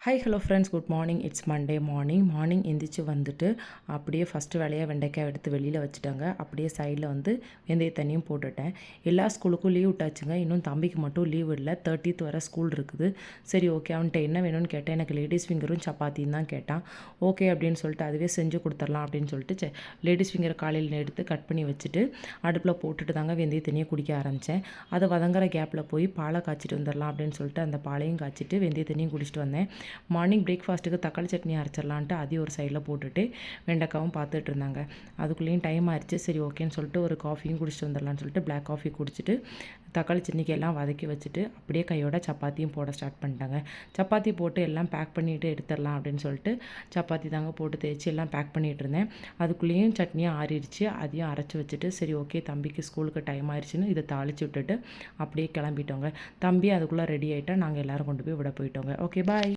Hi hello friends, good morning. It's Monday morning எந்திரிச்சு வந்துட்டு அப்படியே ஃபஸ்ட்டு வேலையாக வெண்டைக்காய் எடுத்து வெளியில் வச்சுட்டாங்க. அப்படியே சைடில் வெந்தய தண்ணியும் போட்டுட்டேன். எல்லா ஸ்கூலுக்கும் லீவ் விட்டாச்சுங்க. இன்னும் தம்பிக்கு மட்டும் லீவ் இல்லை. 30th வர ஸ்கூல் இருக்குது. சரி, ஓகே, அவன்கிட்ட என்ன வேணும்னு கேட்டேன். எனக்கு லேடிஸ் ஃபிங்கரும் சப்பாத்தியும் தான் கேட்டான். ஓகே அப்படின்னு சொல்லிட்டு அதுவே செஞ்சு கொடுத்துர்லாம் அப்படின்னு சொல்லிட்டு லேடிஸ் ஃபிங்கரை காலையில் எடுத்து கட் பண்ணி வச்சுட்டு அடுப்பில் போட்டுட்டு தாங்க வெந்தய தண்ணியை குடிக்க ஆரம்பித்தேன். அதை வதங்குற கேப்பில் போய் பாலை காய்ச்சிட்டு வந்துடலாம் அப்படின்னு சொல்லிட்டு அந்த பாலையும் காய்ச்சிட்டு வெந்தய தண்ணியும் குடிச்சிட்டு வந்தேன். மார்னிங் பிரேக்ஃபாஸ்ட்டுக்கு தக்காளி சட்னி அரைச்சிடலான்ட்டு அதையும் ஒரு சைடில் போட்டுட்டு வெண்டைக்காவும் பார்த்துட்டு இருந்தாங்க. அதுக்குள்ளேயும் டைம் ஆயிடுச்சு. சரி, ஓகேன்னு சொல்லிட்டு ஒரு காஃபியும் குடிச்சிட்டு வந்துடலான்னு சொல்லிட்டு பிளாக் காஃபி குடிச்சிட்டு தக்காளி சட்னிக்கு எல்லாம் வதக்கி வச்சுட்டு அப்படியே கையோட சப்பாத்தியும் போட ஸ்டார்ட் பண்ணிட்டாங்க. சப்பாத்தி போட்டு எல்லாம் பேக் பண்ணிவிட்டு எடுத்துடலாம் அப்படின்னு சொல்லிட்டு சப்பாத்தி தாங்க போட்டு தேய்ச்சி எல்லாம் பேக் பண்ணிகிட்டு இருந்தேன். அதுக்குள்ளேயும் சட்னியும் ஆறிடுச்சு. அதையும் அரைச்சி வச்சுட்டு சரி, ஓகே, தம்பிக்கு ஸ்கூலுக்கு டைம் ஆயிடுச்சுன்னு இதை தாளித்து விட்டுட்டு அப்படியே கிளம்பிட்டோங்க. தம்பி அதுக்குள்ளே ரெடி ஆகிட்டா நாங்கள் எல்லோரும் கொண்டு போய் விட போயிட்டோங்க. ஓகே, பாய்.